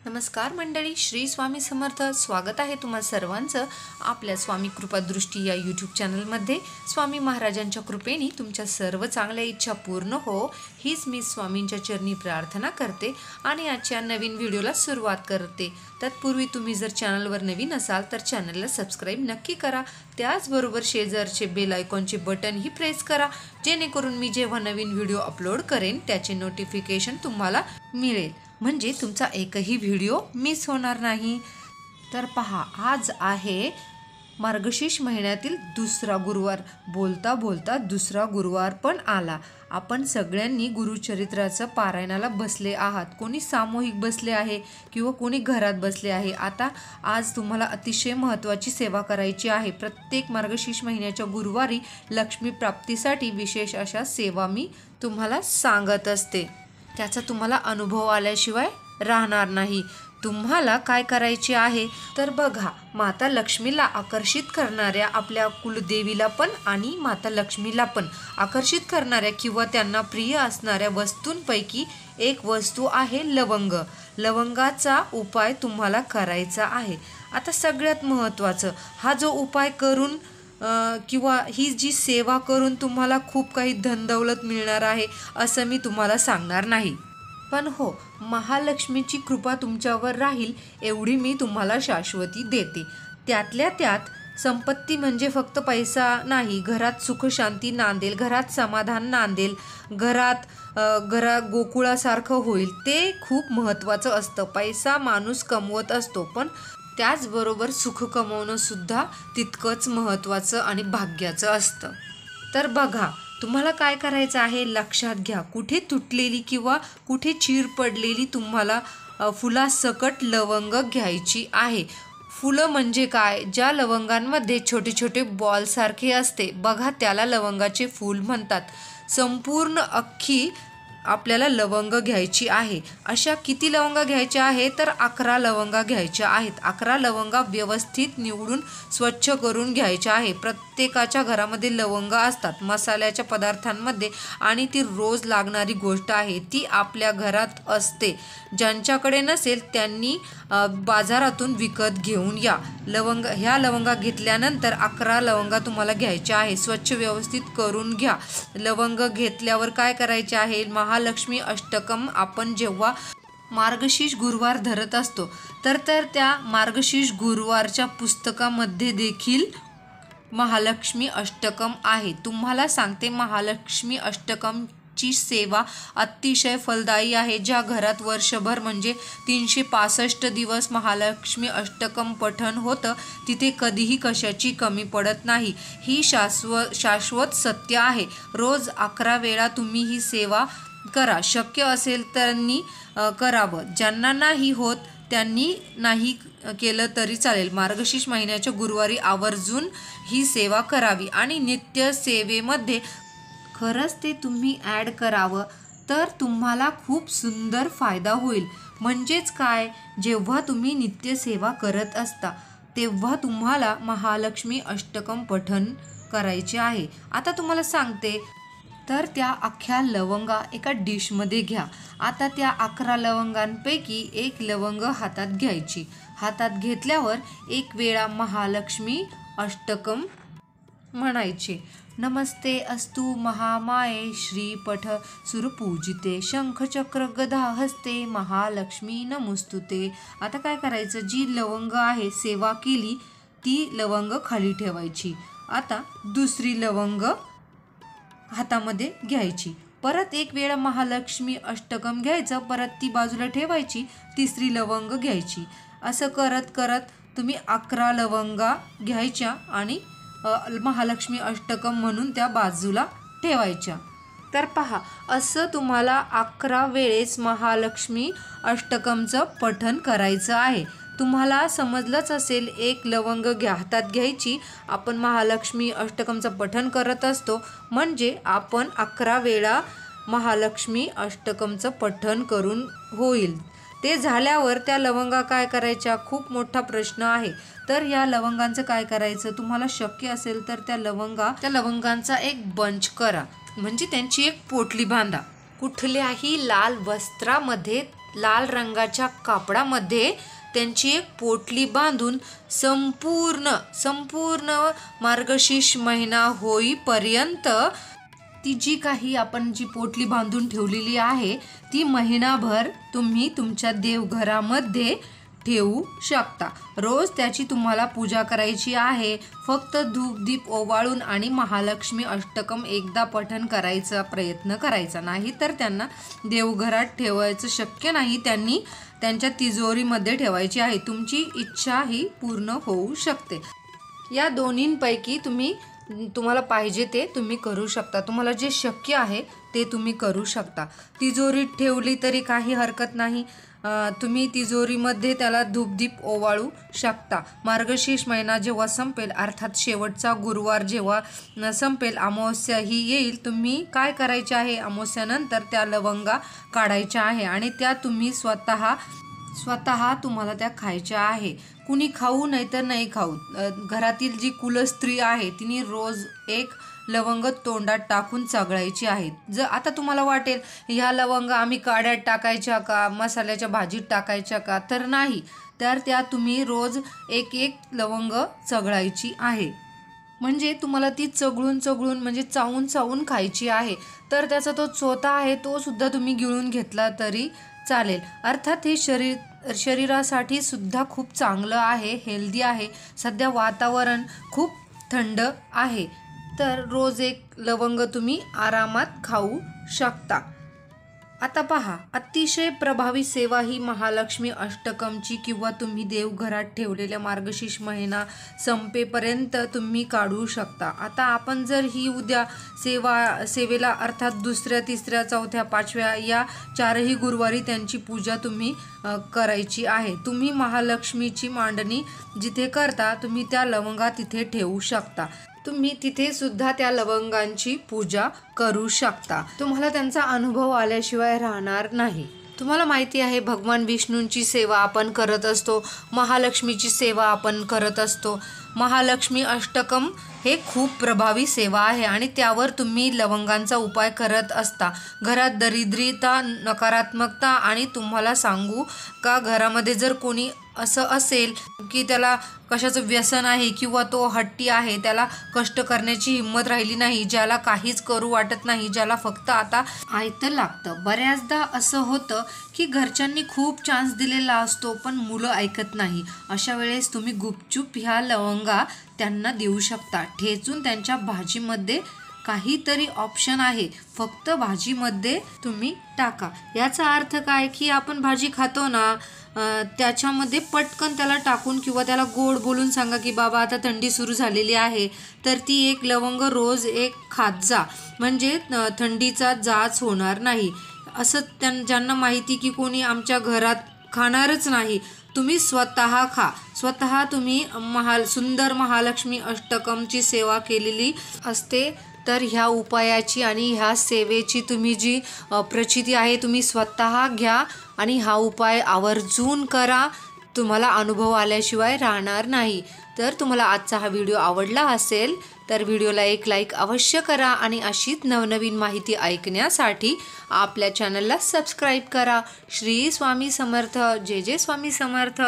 नमस्कार मंडळी, श्री स्वामी समर्थ. स्वागत आहे तुम्हा सर्वांचं आपल्या स्वामी कृपादृष्टी या यूट्यूब चॅनलमध्ये. स्वामी महाराजांच्या कृपेने तुमच्या सर्व चांगल्या इच्छा पूर्ण हो, हीच मी स्वामींच्या चरणी प्रार्थना करते आणि आजच्या नवीन व्हिडिओला सुरुवात करते. तत्पूर्वी तुम्ही जर चॅनलवर नवीन असाल तर चॅनलला सबस्क्राईब नक्की करा. त्याचबरोबर शेजारचे बेल आयकॉनचे बटनही प्रेस करा, जेणेकरून मी जेव्हा नवीन व्हिडिओ अपलोड करेन त्याचे नोटिफिकेशन तुम्हाला मिळेल, म्हणजे तुमचा एकही व्हिडिओ मिस होणार नाही. तर पहा, आज आहे मार्गशीर्ष महिन्यातील दुसरा गुरुवार. बोलता बोलता दुसरा गुरुवार पण आला. आपण सगळ्यांनी गुरुचरित्राचं पारायणाला बसले आहात. कोणी सामूहिक बसले आहे किंवा कोणी घरात बसले आहे. आता आज तुम्हाला अतिशय महत्त्वाची सेवा करायची आहे. प्रत्येक मार्गशीर्ष महिन्याच्या गुरुवारी लक्ष्मी प्राप्तीसाठी विशेष अशा सेवा मी तुम्हाला सांगत असते. त्याचा तुम्हाला अनुभव आल्याशिवाय राहणार नाही. तुम्हाला काय करायचे आहे तर बघा, माता लक्ष्मीला आकर्षित करणाऱ्या आपल्या कुलदेवीला पण आणि माता लक्ष्मीला पण आकर्षित करणाऱ्या किंवा त्यांना प्रिय असणाऱ्या वस्तूंपैकी एक वस्तू आहे लवंग. लवंगाचा उपाय तुम्हाला करायचा आहे. आता सगळ्यात महत्त्वाचं, हा जो उपाय करून किंवा ही जी सेवा करून तुम्हाला खूप काही धनदौलत मिळणार आहे असं मी तुम्हाला सांगणार नाही, पण हो, महालक्ष्मीची कृपा तुमच्यावर राहील एवढी मी तुम्हाला शाश्वती देते. त्यातल्या त्यात संपत्ती म्हणजे फक्त पैसा नाही, घरात सुखशांती नांदेल, घरात समाधान नांदेल, घरात गोकुळासारखं होईल. ते खूप महत्त्वाचं असतं. पैसा माणूस कमवत असतो, पण त्याचबरोबर सुख कमवणं सुद्धा तितकंच महत्त्वाचं आणि भाग्याचं असतं. तर बघा, तुम्हाला काय करायचं आहे लक्षात घ्या. कुठे तुटलेली किंवा कुठे चीर पडलेली तुम्हाला फुलासकट लवंग घ्यायची आहे. फुलं म्हणजे काय, ज्या लवंगांमध्ये छोटे छोटे बॉलसारखे असते बघा, त्याला लवंगाचे फूल म्हणतात. संपूर्ण अख्खी आपल्याला लवंग घ्यायची आहे. अशा किती लवंगा घ्यायच्या आहे तर 11 लवंगा घ्यायच्या आहेत. 11 लवंगा व्यवस्थित निवडून स्वच्छ करून घ्यायच्या आहे. प्रत्येकाच्या घरामध्ये लवंगा असतात मसाल्याच्या पदार्थांमध्ये, आणि ती रोज लागणारी गोष्ट आहे. ती आपल्या घरात असते. ज्यांच्याकडे नसेल त्यांनी बाजारातून विकत घेऊन या. ह्या लवंगा घेतल्यानंतर 11 लवंगा तुम्हाला घ्यायच्या आहे. स्वच्छ व्यवस्थित करून घ्या. लवंग घेतल्यावर काय करायचे आहे, महालक्ष्मी अष्टकम आपण जेव्हा मार्गशीर्ष गुरुवार धरत असतो तर त्या मार्गशीर्ष गुरुवारच्या पुस्तकामध्ये देखील महालक्ष्मी अष्टकम आहे. तुम्हाला सांगते, महालक्ष्मी अष्टकमची सेवा अतिशय फलदायी आहे. ज्या घरात वर्षभर म्हणजे 365 दिवस महालक्ष्मी अष्टकम पठण होतं तिथे कधीही कशाची कमी पडत नाही. ही शाश्वत सत्य आहे. रोज 11 वेळा तुम्ही ही सेवा करा. शक्य असेल त्यांनी करावं. ज्यांना नाही होत त्यांनी नाही केलं तरी चालेल. मार्गशीर्ष महिन्याच्या गुरुवारी आवर्जून ही सेवा करावी. आणि नित्य सेवेमध्ये खरंच ते तुम्ही ॲड करावं तर तुम्हाला खूप सुंदर फायदा होईल. म्हणजेच काय, जेव्हा तुम्ही नित्यसेवा करत असता तेव्हा तुम्हाला महालक्ष्मी अष्टकम पठण करायचे आहे. आता तुम्हाला सांगते, तर त्या अख्ख्या लवंगा एका डिशमध्ये घ्या. आता त्या 11 लवंगांपैकी एक लवंग हातात घ्यायची. हातात घेतल्यावर एक वेळा महालक्ष्मी अष्टकम म्हणायचे. नमस्ते अस्तु महामाये श्रीपठ सुरपूजिते शंखचक्र गदा हस्ते महालक्ष्मी नमोस्तुते. आता काय करायचं, जी लवंग आहे सेवा केली ती लवंग खाली ठेवायची. आता दुसरी लवंग हातामध्ये घ्यायची. परत एक वेळा महालक्ष्मी अष्टकम घ्यायचं, परत ती बाजूला ठेवायची. तिसरी लवंग घ्यायची. असं करत करत तुम्ही 11 लवंगा घ्यायच्या आणि महालक्ष्मी अष्टकम म्हणून त्या बाजूला ठेवायच्या. तर पहा, असं तुम्हाला 11 वेळेस महालक्ष्मी अष्टकमचं पठण करायचं आहे. तुम्हाला समजलंच असेल, एक लवंग हातात घ्यायची. आपण महालक्ष्मी अष्टकमचं पठण करत असतो म्हणजे आपण 11 वेळा महालक्ष्मी अष्टकमचं पठण करून होईल. ते झाल्यावर त्या लवंगा काय करायच्या, खूप मोठा प्रश्न आहे. तर या लवंगांचं काय करायचं, तुम्हाला शक्य असेल तर त्या लवंगांचा एक बंच करा, म्हणजे त्यांची एक पोटली बांधा. कुठल्याही लाल वस्त्रामध्ये लाल रंगाच्या कापडामध्ये त्यांची एक पोटली बांधून संपूर्ण मार्गशीर्ष महिना होईपर्यंत ती जी काही आपण जी पोटली बांधून ठेवलेली आहे ती महिनाभर तुम्ही तुमच्या देवघरामध्ये ठेवू शकता। रोज त्याची तुम्हाला पूजा करायची आहे। फक्त धूप दीप ओवाळून आणि महालक्ष्मी अष्टकम एकदा पठण करायचा प्रयत्न करायचा, नाही तर त्यांना देवघरात ठेवायचं शक्य नाही, त्यांनी त्यांच्या तिजोरीमध्ये ठेवायची आहे। तुमची इच्छा ही पूर्ण होऊ शकते। या दोन्हींपैकी तुम्हाला पाहिजे ते तुम्ही करू शकता। तुम्हाला जे शक्य आहे ते तुम्ही करू शकता। तिजोरीत ठेवली तरी काही हरकत नाही, तुम्ही तिजोरीमध्ये त्याला धूपदीप ओवाळू शकता। मार्गशीर्ष महिना जेव्हा संपेल, अर्थात शेवटचा गुरुवार जेव्हा संपेल, अमावस्या ही येईल, तुम्ही काय करायचे आहे, अमावस्यानंतर त्या लवंगा काढायच्या आहे आणि त्या तुम्ही स्वतः तुम्हाला त्या खायच्या आहे। कुणी खाऊ नाही तर नाही खाऊ, घरातील जी कुलस्त्री आहे तिने रोज एक लवंग तोंडात टाकून चगळायची आहे। जर आता तुम्हाला वाटेल ह्या लवंगा आम्ही काड्यात टाकायच्या का, मसाल्याच्या भाजीत टाकायच्या का, तर नाही, तर त्या तुम्ही रोज एक लवंग चगळायची आहे। म्हणजे तुम्हाला ती चगळून म्हणजे चावून खायची आहे। तर त्याचा तो चोथा आहे तो सुद्धा तुम्ही गिळून घेतला तरी चालेल। अर्थात हे शरीरासाठी सुद्धा खूप चांगलं आहे, हेल्दी आहे। सध्या वातावरण खूप थंड आहे, तर रोज एक लवंग तुम्ही आरामात खाऊ शकता। आता पहा, अतिशय प्रभावी सेवा ही महालक्ष्मी अष्टकमची किंवा तुम्ही देवघरात ठेवलेल्या मार्गशीर्ष महिना संपेपर्यंत तुम्ही काढू शकता। आता आपण जर ही उद्या सेवेला अर्थात दुसऱ्या, तिसऱ्या, चौथ्या, पाचव्या या 4ही गुरुवारी त्यांची पूजा तुम्ही करायची आहे। तुम्ही महालक्ष्मीची मांडणी जिथे करता तुम्ही त्या लवंगा तिथे ठेवू शकता। तुम्ही तिथे सुद्धा त्या लवंगांची पूजा करू शकता। तुम्हाला त्यांचा अनुभव आल्याशिवाय राहणार नाही। तुम्हाला माहिती आहे, भगवान विष्णूंची सेवा आपण करत असतो, महालक्ष्मीची सेवा आपण करत असतो। महालक्ष्मी अष्टकम हे खूप प्रभावी सेवा आहे आणि त्यावर तुम्ही लवंगांचा उपाय करत असता। घरात दरिद्रता, नकारात्मकता आणि तुम्हाला सांगू का, घरामध्ये जर कोणी असं असेल की त्याला कशाचं व्यसन आहे किंवा तो हट्टी आहे, त्याला कष्ट करण्याची हिंमत राहिली नाही, ज्याला काहीच करू वाटत नाही, ज्याला फक्त आता आयतं लागतं। बऱ्याचदा असं होतं की घरच्यांनी खूप चान्स दिलेला असतो पण मुलं ऐकत नाही। अशा वेळेस तुम्ही गुपचूप ह्या लवंगा त्यांना देऊ शकता, ठेचून त्यांच्या भाजीमध्ये काहीतरी ऑप्शन आहे, फक्त भाजीमध्ये तुम्ही टाका। याचा अर्थ काय की आपण भाजी खातो ना, त्याच्यामध्ये पटकन त्याला टाकून किंवा त्याला गोड बोलून सांगा की बाबा आता थंडी सुरू झालेली आहे, तर ती एक लवंग रोज एक खात जा, म्हणजे थंडीचा जाच होणार नाही। असं ज्यांना माहिती की कोणी आमच्या घरात खाणारच नाही, तुम्ही स्वतः खा, स्वतः तुम्ही सुंदर महालक्ष्मी अष्टकमची सेवा केलेली असते, तर ह्या उपायाची आणि ह्या सेवेची तुम्ही जी प्रचिती आहे तुम्ही स्वतः घ्या आणि हा उपाय आवर्जून करा। तुम्हाला अनुभव आल्याशिवाय राहणार नाही। तर तुम्हाला आजचा हा व्हिडिओ आवडला असेल तर व्हिडिओला एक लाईक अवश्य करा आणि अशीच नवनवीन माहिती ऐकण्यासाठी आपल्या चॅनलला सबस्क्राईब करा। श्री स्वामी समर्थ। जय जय स्वामी समर्थ।